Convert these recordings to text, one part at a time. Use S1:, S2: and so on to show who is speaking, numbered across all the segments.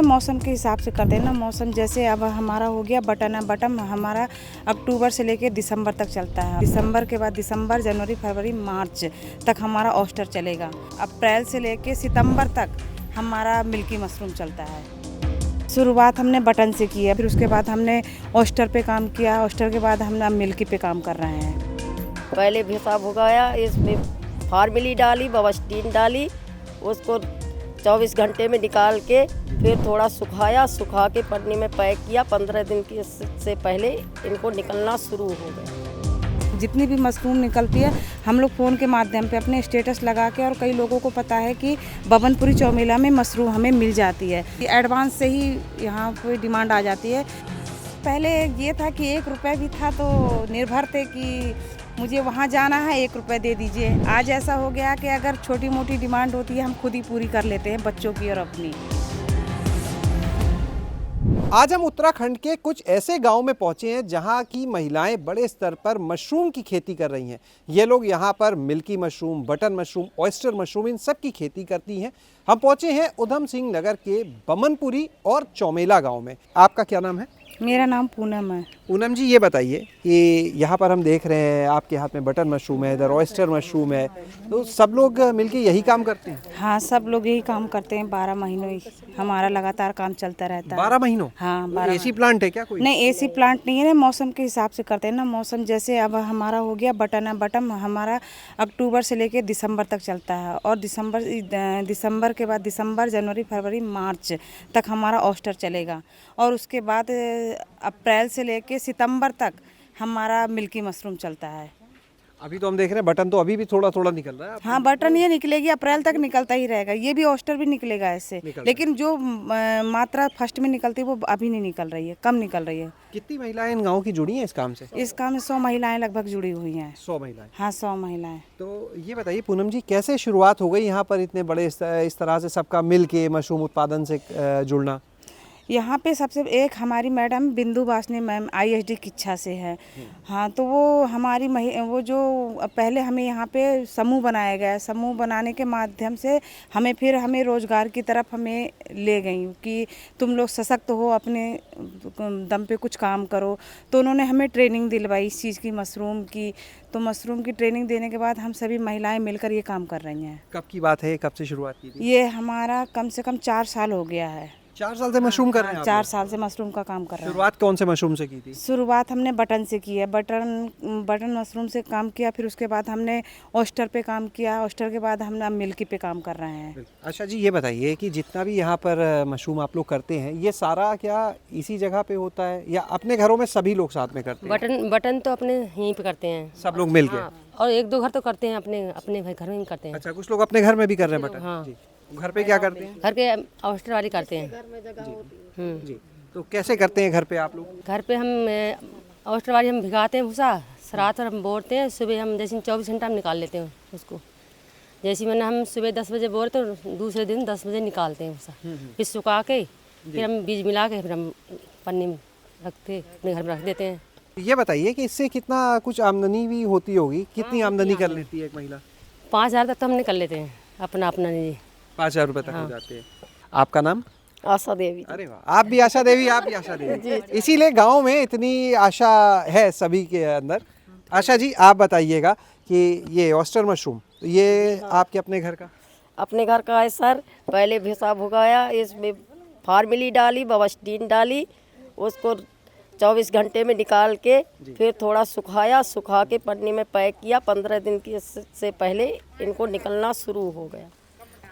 S1: मौसम के हिसाब से कर देना। मौसम जैसे अब हमारा हो गया बटन हमारा अक्टूबर से लेकर दिसंबर तक चलता है। दिसंबर के बाद दिसंबर, जनवरी, फरवरी, मार्च तक हमारा ऑयस्टर चलेगा। अप्रैल से लेकर सितंबर तक हमारा मिल्की मशरूम चलता है। शुरुआत हमने बटन से की है, फिर उसके बाद हमने ऑयस्टर पे काम किया। ऑयस्टर के बाद हम मिल्की पे काम कर रहे हैं।
S2: पहले भैंसा भुगाया, इसमें फार्मिली डाली, बवस्टीन डाली, उसको 24 घंटे में निकाल के फिर थोड़ा सुखाया, सुखा के पन्नी में पैक किया। 15 दिन की से पहले इनको निकलना शुरू हो गया।
S1: जितनी भी मशरूम निकलती है हम लोग फ़ोन के माध्यम पे अपने स्टेटस लगा के, और कई लोगों को पता है कि बबनपुरी चौमेला में मशरूम हमें मिल जाती है। एडवांस से ही यहाँ पे डिमांड आ जाती है। पहले ये था कि 1 रुपये भी था तो निर्भर थे कि मुझे वहाँ जाना है, 1 रुपये दे दीजिए। आज ऐसा हो गया कि अगर छोटी मोटी डिमांड होती है हम खुद ही पूरी कर लेते हैं, बच्चों की और अपनी।
S3: आज हम उत्तराखंड के कुछ ऐसे गांव में पहुंचे हैं जहां की महिलाएं बड़े स्तर पर मशरूम की खेती कर रही हैं। ये लोग यहां पर milky mushroom, button mushroom, oyster mushroom, इन सब की खेती करती हैं। हम पहुंचे हैं उधम सिंह नगर के बमनपुरी और चौमेला गांव में। आपका क्या नाम है?
S1: मेरा नाम पूनम है।
S3: पूनम जी, ये बताइए कि यहाँ पर हम देख रहे हैं आपके हाथ में बटन मशरूम है, इधर ऑयस्टर मशरूम है, तो सब लोग मिलके यही काम करते हैं?
S1: हाँ, सब लोग यही काम करते हैं। 12 महीनों हमारा लगातार काम चलता रहता है।
S3: 12 महीनों?
S1: हाँ, 12।
S3: एसी प्लांट है क्या कोई?
S1: नहीं, एसी प्लांट नहीं है। मौसम के हिसाब से करते हैं ना। मौसम जैसे अब हमारा हो गया बटन हमारा अक्टूबर से लेकर दिसंबर तक चलता है। और दिसंबर के बाद दिसंबर, जनवरी, फरवरी, मार्च तक हमारा ऑयस्टर चलेगा। और उसके बाद अप्रैल से लेकर सितंबर तक हमारा मिल्की मशरूम चलता है।
S3: अभी तो हम देख रहे हैं बटन तो अभी भी थोड़ा थोड़ा निकल रहा है।
S1: हाँ, बटन ये निकलेगी, अप्रैल तक निकलता ही रहेगा। ये भी ऑयस्टर भी निकलेगा ऐसे, लेकिन जो मात्रा फर्स्ट में निकलती है वो अभी नहीं निकल रही है, कम निकल रही है।
S3: कितनी महिलाएं इन गाँव की जुड़ी हैं इस काम से?
S1: इस काम में 100 महिलाएं लगभग जुड़ी हुई हैं।
S3: 100 महिलाएं?
S1: हाँ, 100 महिलाएं।
S3: तो ये बताइए पूनम जी, कैसे शुरुआत हो गई यहाँ पर इतने बड़े इस तरह से सबका मिल के मशरूम उत्पादन से जुड़ना?
S1: यहाँ पे सबसे एक हमारी मैडम बिंदु वासनी मैम ISD किच्छा से है। हाँ, तो वो हमारी वो जो पहले हमें यहाँ पे समूह बनाया गया है। समूह बनाने के माध्यम से हमें रोज़गार की तरफ हमें ले गई कि तुम लोग सशक्त हो, अपने दम पे कुछ काम करो। तो उन्होंने हमें ट्रेनिंग दिलवाई इस चीज़ की, मशरूम की। तो मशरूम की ट्रेनिंग देने के बाद हम सभी महिलाएं मिलकर ये काम कर रही हैं।
S3: कब की बात है, कब से शुरुआत की थी?
S1: ये हमारा कम से कम 4 साल हो गया है।
S3: 4 साल से मशरूम कर रहे हैं आप?
S1: 4 साल से मशरूम का काम कर रहे हैं।
S3: शुरुआत कौन से मशरूम से की थी?
S1: शुरुआत हमने बटन से की है। बटन मशरूम से काम किया, फिर उसके बाद हमने ऑयस्टर पे काम किया। ऑयस्टर के बाद हम मिल्की पे काम कर रहे हैं।
S3: अच्छा जी, ये बताइए कि जितना भी यहाँ पर मशरूम आप लोग करते हैं, ये सारा क्या इसी जगह पे होता है या अपने घरों में सभी लोग साथ में करते हैं?
S2: बटन तो अपने यहीं पे करते हैं
S3: सब लोग मिल के?
S2: हाँ, और 1-2 घर तो करते हैं, अपने घर में ही करते हैं।
S3: अच्छा, कुछ लोग अपने घर में भी कर रहे हैं बटन?
S2: हाँ।
S3: जी। घर पे क्या करते हैं?
S2: घर के ऑयस्टर वाली करते हैं।
S3: जी, तो कैसे करते हैं घर पे आप लोग?
S2: घर पे हम ऑयस्टर वाली हम भिगाते हैं भूसा, रात और हम बोरते हैं। सुबह हम जैसे 24 घंटा हम निकाल लेते हैं उसको। जैसे मैंने हम सुबह 10 बजे बोर तो दूसरे दिन 10 बजे निकालते हैं भूसा। फिर सुखा के फिर हम बीज मिला के फिर हम पन्नी में रखते, अपने घर में रख देते हैं।
S3: ये बताइए कि इससे कितना कुछ आमदनी भी होती होगी? कितनी आमदनी कर लेती है एक महिला?
S2: 5,000 तक तो हम निकल लेते हैं अपना जी।
S3: 5,000 रुपये तक हो जाते हैं। आपका नाम?
S2: आशा देवी।
S3: अरे वाह, आप भी आशा देवी, आप भी आशा देवी। इसीलिए गांव में इतनी आशा है सभी के अंदर। आशा जी, आप बताइएगा कि ये ऑयस्टर मशरूम ये आपके अपने घर का?
S2: अपने घर का है सर। पहले भैंसा भुगाया, इसमें फार्मिली डाली, बवस्टीन डाली, उसको 24 घंटे में निकाल के फिर थोड़ा सुखाया, सुखा के पन्नी में पैक किया। 15 दिन की से पहले इनको निकलना शुरू हो गया।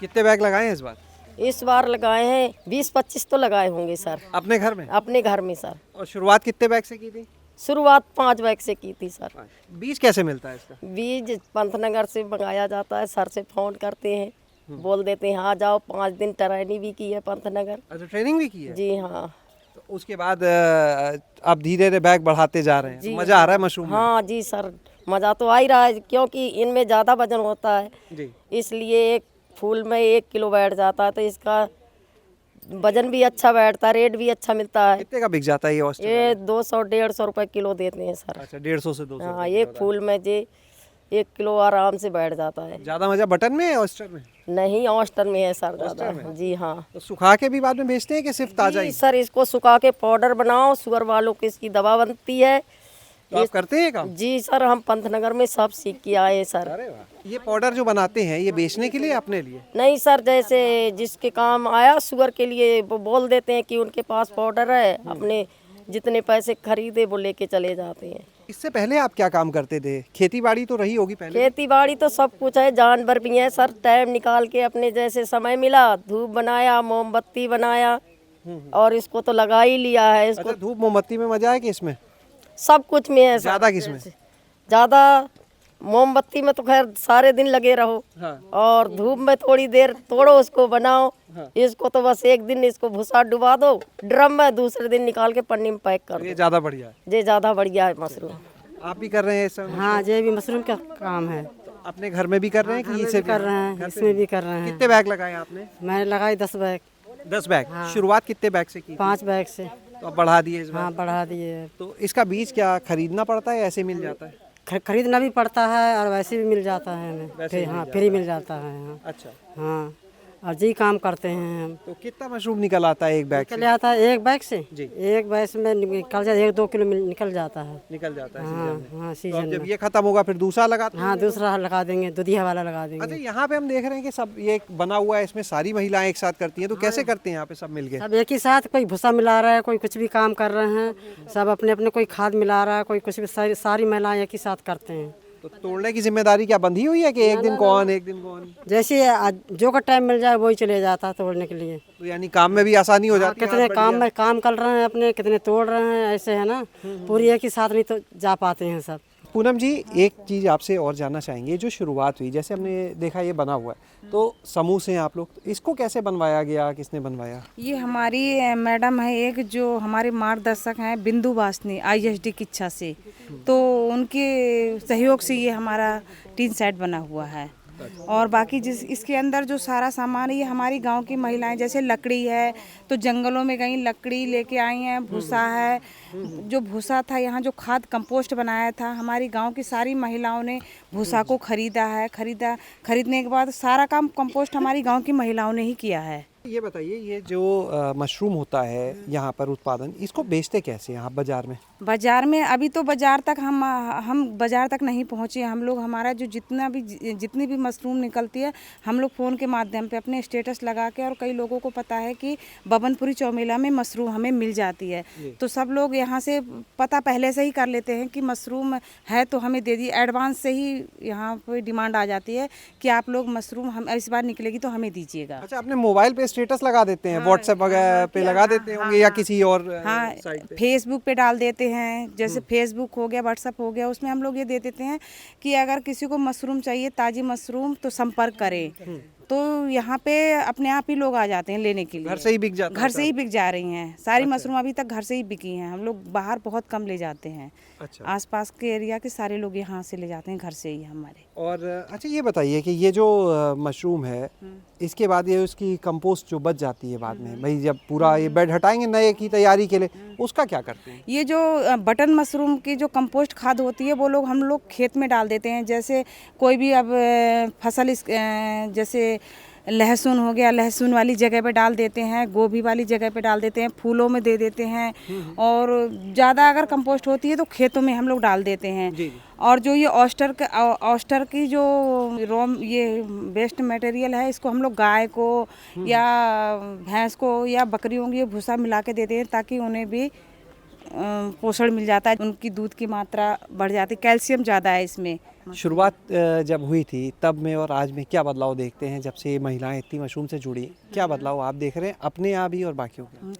S3: कितने बैग लगाए हैं इस बार?
S2: इस बार लगाए हैं 20-25 तो लगाए होंगे सर।
S3: अपने घर में?
S2: अपने घर में सर।
S3: और शुरुआत कितने बैग से की थी?
S2: शुरुआत 5 बैग से की थी सर।
S3: बीज कैसे मिलता है इसका?
S2: बीज पंतनगर से मंगाया जाता है। सर से फ़ोन करते हैं, बोल देते हैं आ जाओ। 5 दिन ट्रेनिंग भी की है पंतनगर।
S3: अच्छा, ट्रेनिंग भी की है?
S2: जी हाँ।
S3: तो उसके बाद आप धीरे धीरे बैग बढ़ाते जा रहे हैं। मजा आ रहा है मशरूम में?
S2: हाँ जी सर, मज़ा तो आ ही रहा है क्योंकि इनमें ज़्यादा वजन होता है
S3: जी। इसलिए
S2: एक फूल में 1 किलो बैठ जाता है, तो इसका वजन भी अच्छा बैठता है, रेट भी अच्छा मिलता है।
S3: कितने का बिक जाता है ये ऑयस्टर?
S2: ये 200-150 रुपए किलो देते हैं सर।
S3: अच्छा, 150 से 200?
S2: हाँ, एक फूल में जी
S4: 1 किलो आराम से बैठ जाता है।
S3: ज्यादा मजा बटन में है ऑयस्टर में?
S4: नहीं, ऑयस्टर में है सर
S3: ऑयस्टर
S4: ज़्यादा।
S3: में?
S4: जी हाँ
S3: तो सुखा के भी बाद में बेचते हैं कि सिर्फ ताजा
S4: जी
S3: ही?
S4: सर, इसको सुखा के पाउडर बनाओ, शुगर वालों की इसकी दवा बनती है।
S3: तो आप करते हैं काम?
S4: जी सर, हम पंतनगर में सब सीख के आए सर।
S3: अरे वाह। ये पाउडर जो बनाते हैं ये बेचने के लिए अपने लिए?
S4: नहीं सर, जैसे जिसके काम आया शुगर के लिए वो बोल देते हैं कि उनके पास पाउडर है, अपने जितने पैसे खरीदे वो लेके चले जाते हैं।
S3: इससे पहले आप क्या काम करते थे? खेती बाड़ी तो रही होगी पहले?
S4: खेती बाड़ी तो सब कुछ है, जानवर भी है सर। टाइम निकाल के अपने जैसे समय मिला, धूप बनाया, मोमबत्ती बनाया और इसको तो लगा ही लिया है। इसको
S3: अच्छा, धूप मोमबत्ती में मजा है कि इसमें?
S4: सब कुछ में है सर।
S3: ज्यादा किसमें?
S4: ज्यादा मोमबत्ती में तो खैर सारे दिन लगे रहो,
S3: हाँ।
S4: और धूप में थोड़ी देर तोड़ो, उसको बनाओ। इसको तो बस एक दिन इसको भूसा डुबा दो ड्रम में, दूसरे दिन निकाल के पन्नी में पैक कर
S3: ये
S4: दो।
S3: ज्यादा बढ़िया है।
S4: ये ज्यादा बढ़िया है मशरूम।
S3: आप भी कर रहे हैं इस समय?
S5: हाँ, ये भी मशरूम का काम है।
S3: अपने घर में भी कर रहे हैं कि इसे
S5: कर रहे हैं, इसमें भी कर रहे हैं।
S3: कितने बैग लगाए आपने?
S5: मैंने लगाई 10 बैग,
S3: 10 बैग। शुरुआत कितने बैग से की?
S5: 5 बैग से।
S3: तो अब बढ़ा दिए इस बार?
S5: हाँ, बढ़ा दिए।
S3: तो इसका बीज क्या खरीदना पड़ता है या ऐसे मिल जाता है?
S5: खरीदना भी पड़ता है और वैसे भी मिल जाता है हमें।
S3: वैसे
S5: हाँ, फ्री मिल जाता है। हाँ,
S3: अच्छा।
S5: हाँ, और जी काम करते हैं हम।
S3: तो कितना मशरूम निकल आता है एक बैग
S5: निकल
S3: से?
S5: जाता है एक बैग से।
S3: जी।
S5: एक बैग से में निकल जाता है, 1-2 किलो निकल जाता है।
S3: निकल जाता है
S5: हाँ
S3: सीजन में।
S5: हाँ,
S3: तो
S5: सीजन
S3: अब जब
S5: में।
S3: ये खत्म होगा फिर दूसरा लगाते हैं?
S5: हाँ, दूसरा लगा देंगे, दूधिया वाला लगा
S3: अच्छा,
S5: देंगे।
S3: यहाँ पे हम देख रहे हैं कि सब ये बना हुआ है, इसमें सारी महिलाएं एक साथ करती हैं। तो कैसे करते हैं यहाँ पे सब मिलके?
S5: सब एक ही साथ, कोई भूसा मिला रहा है, कोई कुछ भी काम कर रहे हैं, सब अपने अपने, कोई खाद मिला रहा है, कोई कुछ भी, सारी महिलाएं एक ही साथ करते हैं।
S3: तो तोड़ने की जिम्मेदारी क्या बंधी हुई है कि एक दिन कौन एक दिन कौन?
S5: जैसे जो का टाइम मिल जाए वही चले जाता है तोड़ने के लिए।
S3: तो यानी काम में भी आसानी हो जाती है?
S5: कितने काम में काम कर रहे हैं अपने, कितने तोड़ रहे हैं, ऐसे है ना। पूरी एक ही साथ नहीं तो जा पाते हैं सब।
S3: पूनम जी, एक चीज़ आपसे और जानना चाहेंगे। जो शुरुआत हुई, जैसे हमने देखा ये बना हुआ है, तो समूह से आप लोग, तो इसको कैसे बनवाया गया, किसने बनवाया?
S1: ये हमारी मैडम है एक, जो हमारे मार्गदर्शक हैं बिंदु वासनी ISD किच्छा से, तो उनके सहयोग से ये हमारा टीन सेट बना हुआ है। और बाकी जिस इसके अंदर जो सारा सामान है ये हमारी गांव की महिलाएं, जैसे लकड़ी है तो जंगलों में गई लकड़ी लेके आई हैं, भूसा है, जो भूसा था यहाँ जो खाद कंपोस्ट बनाया था, हमारी गांव की सारी महिलाओं ने भूसा को खरीदा है। खरीदने के बाद सारा काम कंपोस्ट हमारी गांव की महिलाओं ने ही किया है।
S3: ये बताइए, ये जो मशरूम होता है यहाँ पर उत्पादन, इसको बेचते कैसे हैं आप बाजार में?
S1: बाजार में अभी तो बाजार तक हम बाजार तक नहीं पहुँचे हम लोग। हमारा जो जितनी भी मशरूम निकलती है, हम लोग फ़ोन के माध्यम पे अपने स्टेटस लगा के, और कई लोगों को पता है कि बबनपुरी चौमेला में मशरूम हमें मिल जाती है, तो सब लोग यहाँ से पता पहले से ही कर लेते हैं कि मशरूम है तो हमें दे दी। एडवांस से ही यहाँ पर डिमांड आ जाती है कि आप लोग मशरूम हम इस बार निकलेगी तो हमें दीजिएगा।
S3: अच्छा, अपने मोबाइल पे स्टेटस लगा देते हैं? व्हाट्सएप वगैरह पे लगा देते होंगे या किसी और
S1: हाँ,
S3: साइट पे?
S1: फेसबुक पे डाल देते हैं, जैसे फेसबुक हो गया, व्हाट्सएप हो गया, उसमें हम लोग ये दे देते हैं कि अगर किसी को मशरूम चाहिए, ताज़ी मशरूम, तो संपर्क करें। तो यहाँ पे अपने आप ही लोग आ जाते हैं लेने के लिए।
S3: घर से ही बिक जाता है?
S1: घर से ही बिक जा रही हैं सारी मशरूम, अभी तक घर से ही बिकी हैं। हम लोग बाहर बहुत कम ले जाते हैं।
S3: अच्छा।
S1: आसपास के एरिया के सारे लोग यहाँ से ले जाते हैं, घर से ही हमारे।
S3: और अच्छा, ये बताइए कि ये जो मशरूम है, इसके बाद ये उसकी कंपोस्ट जो बच जाती है बाद में, भाई जब पूरा ये बेड हटाएंगे नए की तैयारी के लिए, उसका क्या करते हैं?
S1: ये जो बटन मशरूम की जो कंपोस्ट खाद होती है, वो हम लोग खेत में डाल देते हैं। जैसे कोई भी अब फसल जैसे लहसुन हो गया, लहसुन वाली जगह पे डाल देते हैं, गोभी वाली जगह पे डाल देते हैं, फूलों में दे देते हैं, और ज़्यादा अगर कंपोस्ट होती है तो खेतों में हम लोग डाल देते हैं। और जो ये ऑस्टर की जो ये वेस्ट मटेरियल है, इसको हम लोग गाय को या भैंस को या बकरियों को ये भूसा मिला के देते हैं, ताकि उन्हें भी पोषण मिल जाता है, उनकी दूध की मात्रा बढ़ जाती है, कैल्शियम ज़्यादा है इसमें।
S3: शुरुआत जब हुई थी तब में और आज में क्या बदलाव देखते हैं? जब से ये महिलाएं इतनी मशरूम से जुड़ी, क्या बदलाव आप देख रहे हैं अपने आप ही और बाकियों के?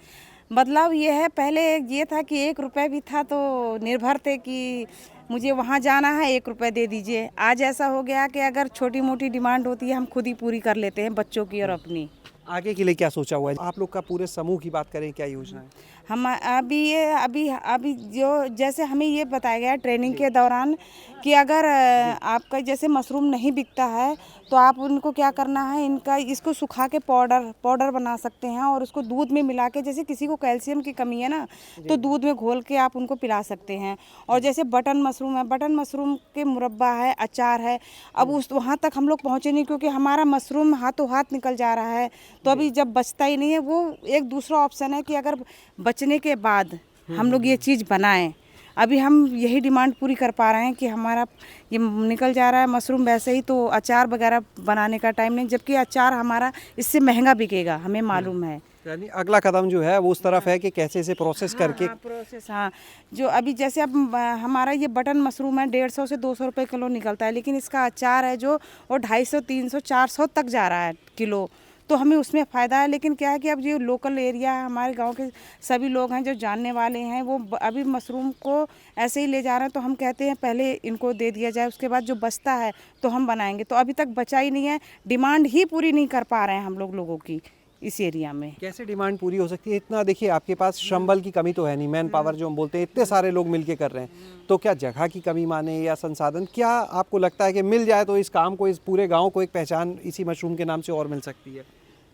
S1: बदलाव ये है, पहले ये था कि 1 रुपये भी था तो निर्भर थे कि मुझे वहाँ जाना है, 1 रुपये दे दीजिए। आज ऐसा हो गया कि अगर छोटी मोटी डिमांड होती है, हम खुद ही पूरी कर लेते हैं, बच्चों की और अपनी।
S3: आगे के लिए क्या सोचा हुआ है? आप लोग का पूरे समूह की बात करें, क्या योजना है?
S1: हम अभी जो जैसे हमें ये बताया गया ट्रेनिंग के दौरान कि अगर आपका जैसे मशरूम नहीं बिकता है तो आप उनको क्या करना है, इसको सुखा के पाउडर बना सकते हैं और उसको दूध में मिला के, जैसे किसी को कैल्शियम की कमी है ना तो दूध में घोल के आप उनको पिला सकते हैं। और जैसे बटन मशरूम है, बटन मशरूम के मुरब्बा है, अचार है। अब वहाँ तक हम लोग पहुँचे नहीं क्योंकि हमारा मशरूम हाथों हाथ निकल जा रहा है, तो अभी जब बचता ही नहीं है, वो एक दूसरा ऑप्शन है कि अगर बचने के बाद हम लोग ये चीज़ बनाएं। अभी हम यही डिमांड पूरी कर पा रहे हैं कि हमारा ये निकल जा रहा है मशरूम वैसे ही, तो अचार वगैरह बनाने का टाइम नहीं, जबकि अचार हमारा इससे महंगा बिकेगा, हमें मालूम है।
S3: यानी अगला कदम जो है वो उस तरफ है कि कैसे इसे प्रोसेस करके
S1: प्रोसेस, हाँ। जो अभी जैसे अब हमारा ये बटन मशरूम है 150 से 200 रुपये किलो निकलता है, लेकिन इसका अचार है जो वो 250, 300, 400 तक जा रहा है किलो, तो हमें उसमें फ़ायदा है। लेकिन क्या है कि अब जो लोकल एरिया है, हमारे गांव के सभी लोग हैं जो जानने वाले हैं, वो अभी मशरूम को ऐसे ही ले जा रहे हैं, तो हम कहते हैं पहले इनको दे दिया जाए, उसके बाद जो बचता है तो हम बनाएंगे। तो अभी तक बचा ही नहीं है, डिमांड ही पूरी नहीं कर पा रहे हैं हम लोगों की इस एरिया में।
S3: कैसे डिमांड पूरी हो सकती है? इतना देखिए आपके पास श्रम बल की कमी तो है नहीं, मैन पावर जो हम बोलते हैं, इतने सारे लोग मिलके कर रहे हैं, तो क्या जगह की कमी माने या संसाधन, क्या आपको लगता है कि मिल जाए तो इस काम को, इस पूरे गांव को एक पहचान इसी मशरूम के नाम से और मिल सकती है?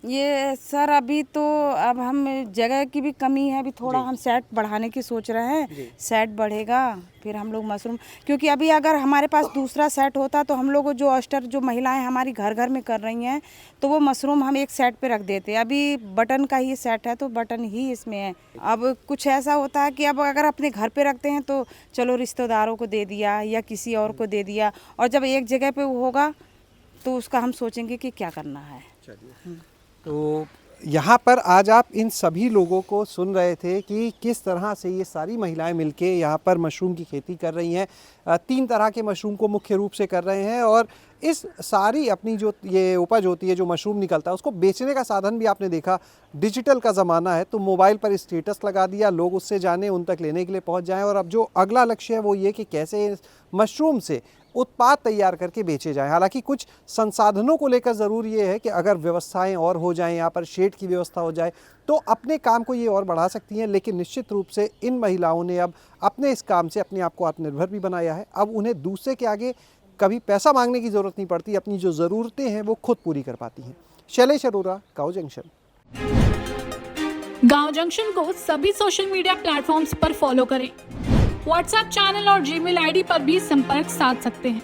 S1: ये सर अभी तो अब हम जगह की भी कमी है, अभी थोड़ा हम सेट बढ़ाने की सोच रहे हैं। सेट बढ़ेगा फिर हम लोग मशरूम, क्योंकि अभी अगर हमारे पास दूसरा सेट होता तो हम लोग जो ऑयस्टर जो महिलाएं हमारी घर घर में कर रही हैं, तो वो मशरूम हम एक सेट पे रख देते। अभी बटन का ही सेट है तो बटन ही इसमें है। अब कुछ ऐसा होता है कि अब अगर अपने घर पे रखते हैं तो चलो रिश्तेदारों को दे दिया या किसी और को दे दिया, और जब एक जगह पे होगा तो उसका हम सोचेंगे कि क्या करना है।
S3: तो यहाँ पर आज आप इन सभी लोगों को सुन रहे थे कि किस तरह से ये सारी महिलाएं मिलके यहाँ पर मशरूम की खेती कर रही हैं। 3 तरह के मशरूम को मुख्य रूप से कर रहे हैं, और इस सारी अपनी जो ये उपज होती है, जो मशरूम निकलता है, उसको बेचने का साधन भी आपने देखा। डिजिटल का ज़माना है तो मोबाइल पर स्टेटस लगा दिया, लोग उससे जाने, उन तक लेने के लिए पहुँच जाएँ। और अब जो अगला लक्ष्य है वो ये कि कैसे इस मशरूम से उत्पाद तैयार करके बेचे जाएं। हालांकि कुछ संसाधनों को लेकर ज़रूर ये है कि अगर व्यवस्थाएं और हो जाएं, यहाँ पर शेड की व्यवस्था हो जाए तो अपने काम को ये और बढ़ा सकती हैं। लेकिन निश्चित रूप से इन महिलाओं ने अब अपने इस काम से अपने आप को आत्मनिर्भर भी बनाया है। अब उन्हें दूसरे के आगे कभी पैसा मांगने की ज़रूरत नहीं पड़ती, अपनी जो ज़रूरतें हैं वो खुद पूरी कर पाती हैं। शैलेश अरोरा, गाँव जंक्शन।
S6: गाँव जंक्शन को सभी सोशल मीडिया प्लेटफॉर्म्स पर फॉलो करें। व्हाट्सएप चैनल और जीमेल आईडी पर भी संपर्क साध सकते हैं।